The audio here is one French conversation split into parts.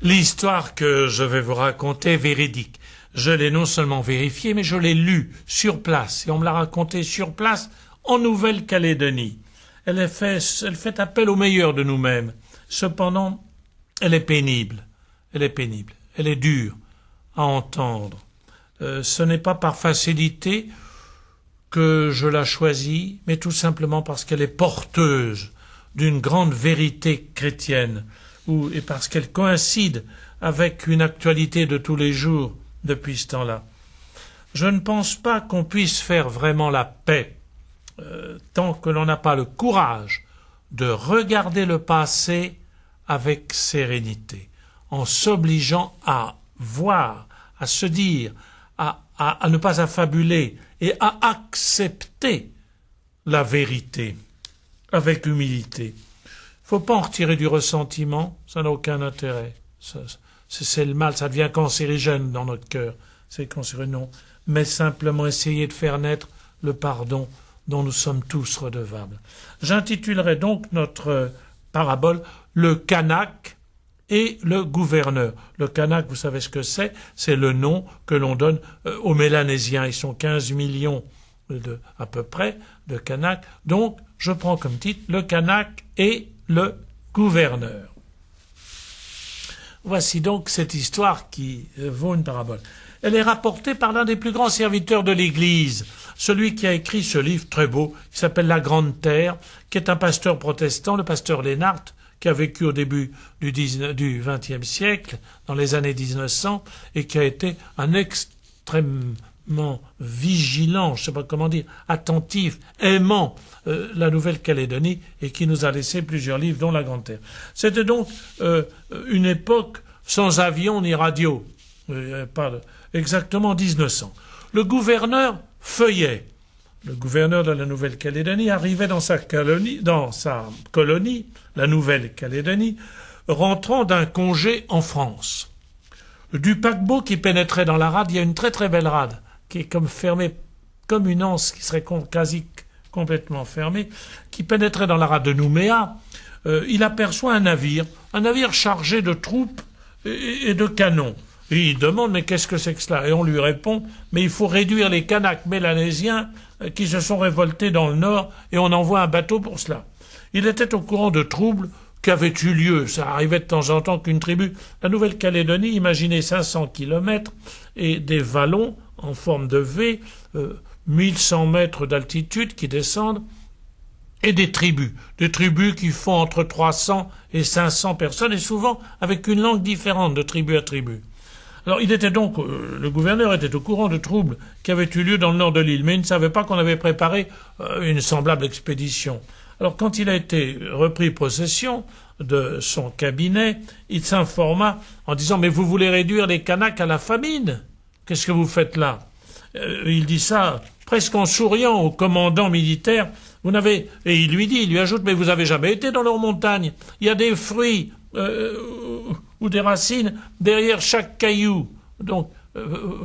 L'histoire que je vais vous raconter est véridique. Je l'ai non seulement vérifiée, mais je l'ai lue sur place. Et on me l'a racontée sur place en Nouvelle-Calédonie. Elle fait appel au meilleur de nous-mêmes. Cependant, elle est pénible. Elle est dure à entendre. Ce n'est pas par facilité que je la choisis, mais tout simplement parce qu'elle est porteuse d'une grande vérité chrétienne, et parce qu'elle coïncide avec une actualité de tous les jours depuis ce temps-là. Je ne pense pas qu'on puisse faire vraiment la paix tant que l'on n'a pas le courage de regarder le passé avec sérénité, en s'obligeant à voir, à se dire, à ne pas affabuler et à accepter la vérité avec humilité. Il ne faut pas en retirer du ressentiment, ça n'a aucun intérêt. C'est le mal, ça devient cancérigène dans notre cœur. C'est cancérigène, non. Mais simplement essayer de faire naître le pardon dont nous sommes tous redevables. J'intitulerai donc notre parabole « Le Kanak et le gouverneur ». Le Kanak, vous savez ce que c'est le nom que l'on donne aux Mélanésiens. Ils sont 15 millions à peu près de Kanaks. Donc, je prends comme titre « Le Kanak et le gouverneur ». Voici donc cette histoire qui vaut une parabole. Elle est rapportée par l'un des plus grands serviteurs de l'Église, celui qui a écrit ce livre très beau, qui s'appelle La Grande Terre, qui est un pasteur protestant, le pasteur Lénart, qui a vécu au début du XXe siècle, dans les années 1900, et qui a été un extrêmement vigilant, je ne sais pas comment dire, attentif, aimant la Nouvelle-Calédonie, et qui nous a laissé plusieurs livres, dont La Grande Terre. C'était donc une époque sans avion ni radio, exactement 1900. Le gouverneur Feuillet, le gouverneur de la Nouvelle-Calédonie, arrivait dans sa colonie, la Nouvelle-Calédonie, rentrant d'un congé en France. Du paquebot qui pénétrait dans la rade, il y a une très très belle rade, qui est comme fermée, comme une anse qui serait quasi complètement fermée, qui pénétrait dans la rade de Nouméa. Il aperçoit un navire chargé de troupes et de canons. Et il demande, mais qu'est-ce que c'est que cela? Et on lui répond, mais il faut réduire les Kanaks mélanésiens qui se sont révoltés dans le nord, et on envoie un bateau pour cela. Il était au courant de troubles qui avaient eu lieu. Ça arrivait de temps en temps qu'une tribu... La Nouvelle-Calédonie, imaginez 500 kilomètres et des vallons en forme de V, 1100 mètres d'altitude qui descendent, et des tribus qui font entre 300 et 500 personnes, et souvent avec une langue différente de tribu à tribu. Alors le gouverneur était au courant de troubles qui avaient eu lieu dans le nord de l'île, mais il ne savait pas qu'on avait préparé une semblable expédition. Alors quand il a été repris possession de son cabinet, il s'informa en disant « Mais vous voulez réduire les Kanaks à la famine? Qu'est-ce que vous faites là ?» Il dit ça presque en souriant au commandant militaire. Et il lui ajoute « Mais vous avez jamais été dans leurs montagnes. Il y a des fruits ou des racines derrière chaque caillou. Donc,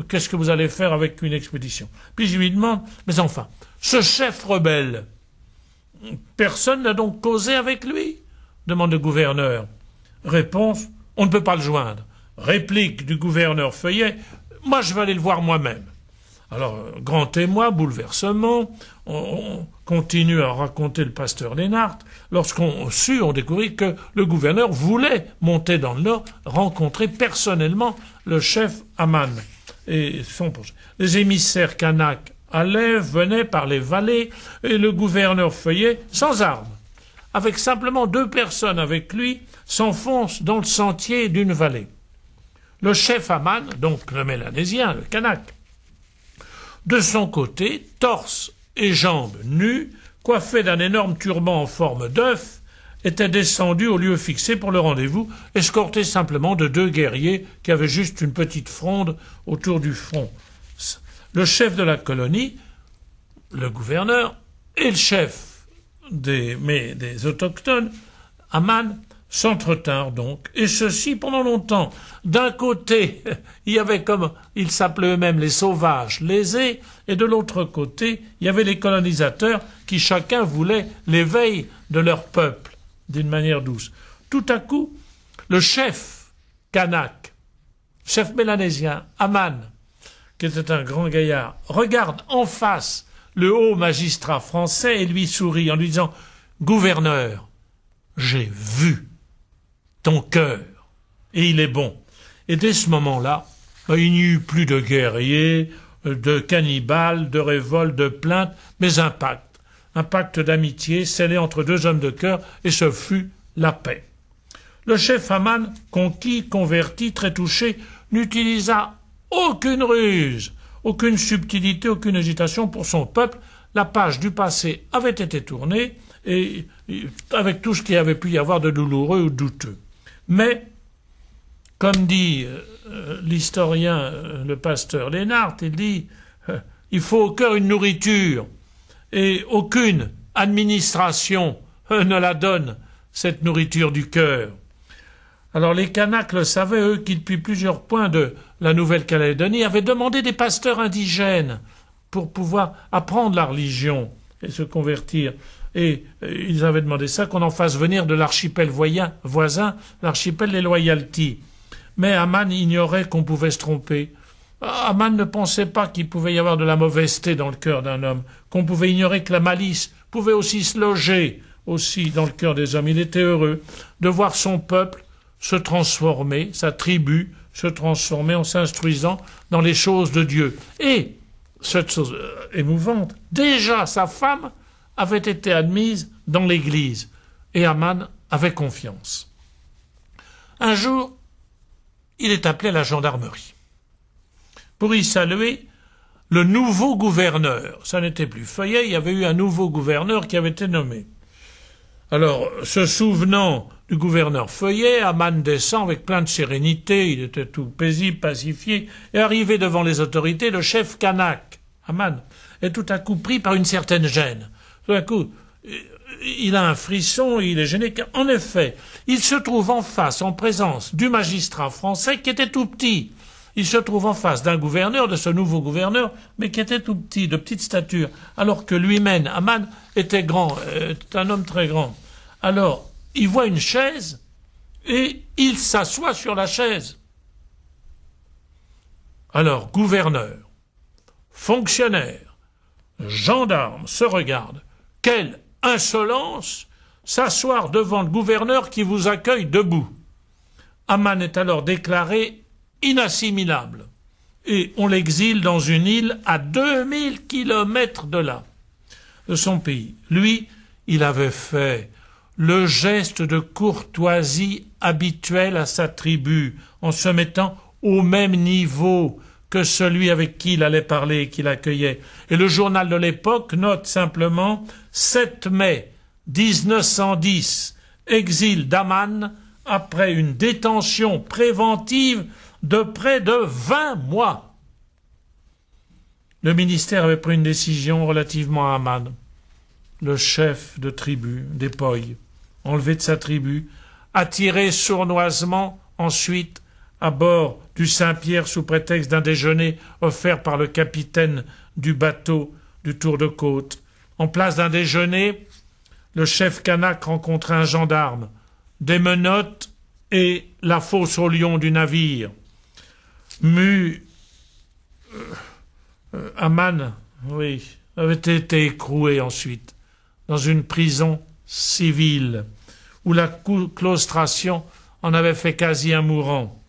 qu'est-ce que vous allez faire avec une expédition ?» Puis je lui demande « Mais enfin, ce chef rebelle, personne n'a donc causé avec lui ?» demande le gouverneur. Réponse « On ne peut pas le joindre. » Réplique du gouverneur Feuillet « Moi, je vais aller le voir moi-même. » Alors, grand émoi, bouleversement, on continue à raconter le pasteur Lénart. Lorsqu'on découvrit que le gouverneur voulait monter dans le nord, rencontrer personnellement le chef Aman. Et les émissaires Kanaks venaient par les vallées, et le gouverneur Feuillet, sans armes, avec simplement 2 personnes avec lui, s'enfonce dans le sentier d'une vallée. Le chef Aman, donc le Mélanésien, le Kanak, de son côté, torse et jambes nues, coiffé d'un énorme turban en forme d'œuf, était descendu au lieu fixé pour le rendez-vous, escorté simplement de 2 guerriers qui avaient juste une petite fronde autour du front. Le chef de la colonie, le gouverneur, et le chef des autochtones, Aman, s'entretinrent donc, et ceci pendant longtemps. D'un côté, il y avait comme ils s'appelaient eux-mêmes les sauvages lésés, et de l'autre côté, il y avait les colonisateurs qui chacun voulait l'éveil de leur peuple, d'une manière douce. Tout à coup, le chef Kanak, chef mélanésien, Aman, qui était un grand gaillard, regarde en face le haut magistrat français et lui sourit en lui disant « Gouverneur, j'ai vu ton cœur, et il est bon. » Et dès ce moment-là, il n'y eut plus de guerriers, de cannibales, de révoltes, de plaintes, mais un pacte d'amitié scellé entre deux hommes de cœur, et ce fut la paix. Le chef Aman, conquis, converti, très touché, n'utilisa aucune ruse, aucune subtilité, aucune hésitation pour son peuple. La page du passé avait été tournée, et avec tout ce qu'il y avait pu y avoir de douloureux ou douteux. Mais, comme dit l'historien, le pasteur Lénart, il dit il faut au cœur une nourriture, et aucune administration ne la donne, cette nourriture du cœur. Alors les Kanaks le savaient, eux, qui depuis plusieurs points de la Nouvelle-Calédonie avaient demandé des pasteurs indigènes pour pouvoir apprendre la religion et se convertir. Et ils avaient demandé ça, qu'on en fasse venir de l'archipel voisin, l'archipel des Loyalty. Mais Aman ignorait qu'on pouvait se tromper. Aman ne pensait pas qu'il pouvait y avoir de la mauvaiseté dans le cœur d'un homme, qu'on pouvait ignorer que la malice pouvait aussi se loger aussi dans le cœur des hommes. Il était heureux de voir son peuple se transformer, sa tribu se transformer en s'instruisant dans les choses de Dieu. Et, cette chose émouvante, déjà sa femme avait été admise dans l'église, et Aman avait confiance. Un jour, il est appelé à la gendarmerie pour y saluer le nouveau gouverneur. Ça n'était plus Feuillet, il y avait eu un nouveau gouverneur qui avait été nommé. Alors, se souvenant du gouverneur Feuillet, Aman descend avec plein de sérénité, il était tout paisible, pacifié, et arrivé devant les autorités, le chef Kanak, Aman, est tout à coup pris par une certaine gêne. Tout à coup, il a un frisson, il est gêné. En effet, il se trouve en face, en présence du magistrat français qui était tout petit. Il se trouve en face d'un gouverneur, de ce nouveau gouverneur, mais qui était tout petit, de petite stature, alors que lui-même, Aman, était grand, un homme très grand. Alors, il voit une chaise et il s'assoit sur la chaise. Alors, gouverneur, fonctionnaire, gendarme se regardent. Quelle insolence s'asseoir devant le gouverneur qui vous accueille debout. Aman est alors déclaré inassimilable et on l'exile dans une île à 2000 kilomètres de là, de son pays. Lui, il avait fait le geste de courtoisie habituel à sa tribu en se mettant au même niveau que celui avec qui il allait parler et qui l'accueillait. Et le journal de l'époque note simplement 7 mai 1910, exil d'Aman après une détention préventive de près de 20 mois. Le ministère avait pris une décision relativement à Aman, le chef de tribu des Poy, enlevé de sa tribu, attiré sournoisement ensuite à bord du Saint-Pierre sous prétexte d'un déjeuner offert par le capitaine du bateau du Tour de Côte. En place d'un déjeuner, le chef Kanak rencontra un gendarme, des menottes et la fosse au lion du navire. Aman, oui, avait été écroué ensuite dans une prison civile où la claustration en avait fait quasi un mourant.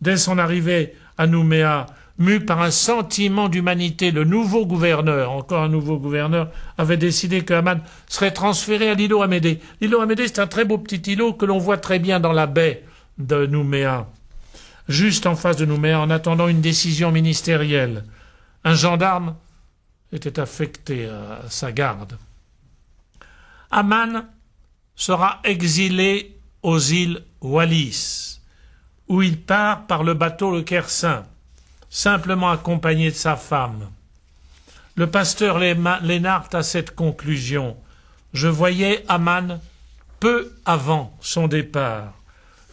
Dès son arrivée à Nouméa, mu par un sentiment d'humanité, le nouveau gouverneur, encore un nouveau gouverneur, avait décidé que Aman serait transféré à l'îlot Amédée. L'îlot Amédée, c'est un très beau petit îlot que l'on voit très bien dans la baie de Nouméa, juste en face de Nouméa, en attendant une décision ministérielle. Un gendarme était affecté à sa garde. Aman sera exilé aux îles Wallis, où il part par le bateau le Kersin, simplement accompagné de sa femme. Le pasteur Lénart a cette conclusion. Je voyais Aman peu avant son départ.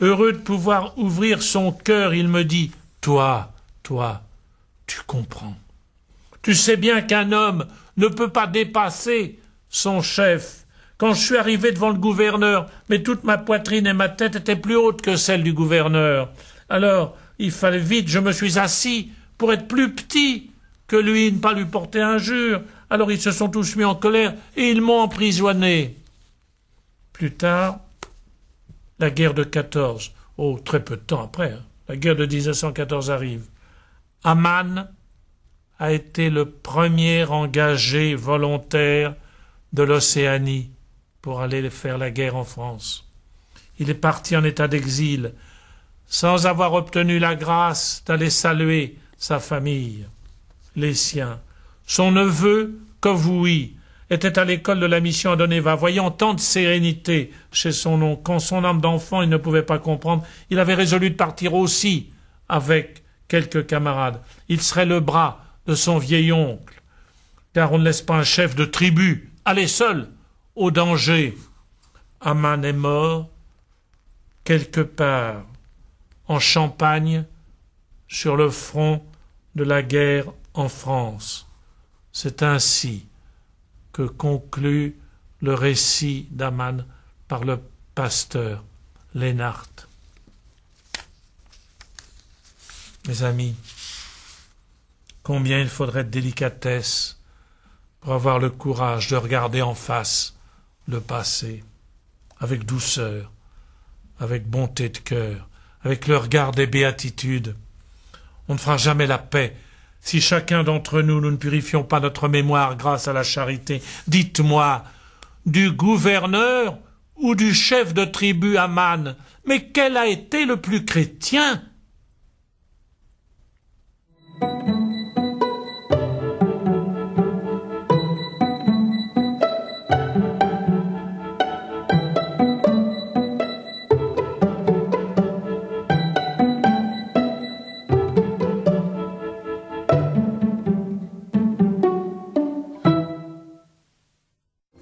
Heureux de pouvoir ouvrir son cœur, il me dit « Toi, tu comprends. Tu sais bien qu'un homme ne peut pas dépasser son chef. Quand je suis arrivé devant le gouverneur, mais toute ma poitrine et ma tête étaient plus hautes que celles du gouverneur. Alors, il fallait vite, je me suis assis pour être plus petit que lui, ne pas lui porter injure. Alors ils se sont tous mis en colère et ils m'ont emprisonné. Plus tard, la guerre de 14, très peu de temps après, la guerre de 1914 arrive. Aman a été le premier engagé volontaire de l'Océanie pour aller faire la guerre en France. Il est parti en état d'exil, sans avoir obtenu la grâce d'aller saluer sa famille, les siens. Son neveu, Kovui, était à l'école de la mission à Doneva. Voyant tant de sérénité chez son oncle, quand son âme d'enfant il ne pouvait pas comprendre, il avait résolu de partir aussi avec quelques camarades. Il serait le bras de son vieil oncle, car on ne laisse pas un chef de tribu aller seul au danger. Aman est mort quelque part en Champagne, sur le front de la guerre en France. C'est ainsi que conclut le récit d'Aman par le pasteur Lénart. Mes amis, combien il faudrait de délicatesse pour avoir le courage de regarder en face le passé, avec douceur, avec bonté de cœur, avec le regard des béatitudes. On ne fera jamais la paix si chacun d'entre nous ne purifions pas notre mémoire grâce à la charité. Dites-moi, du gouverneur ou du chef de tribu Aman, mais quel a été le plus chrétien?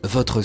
Votre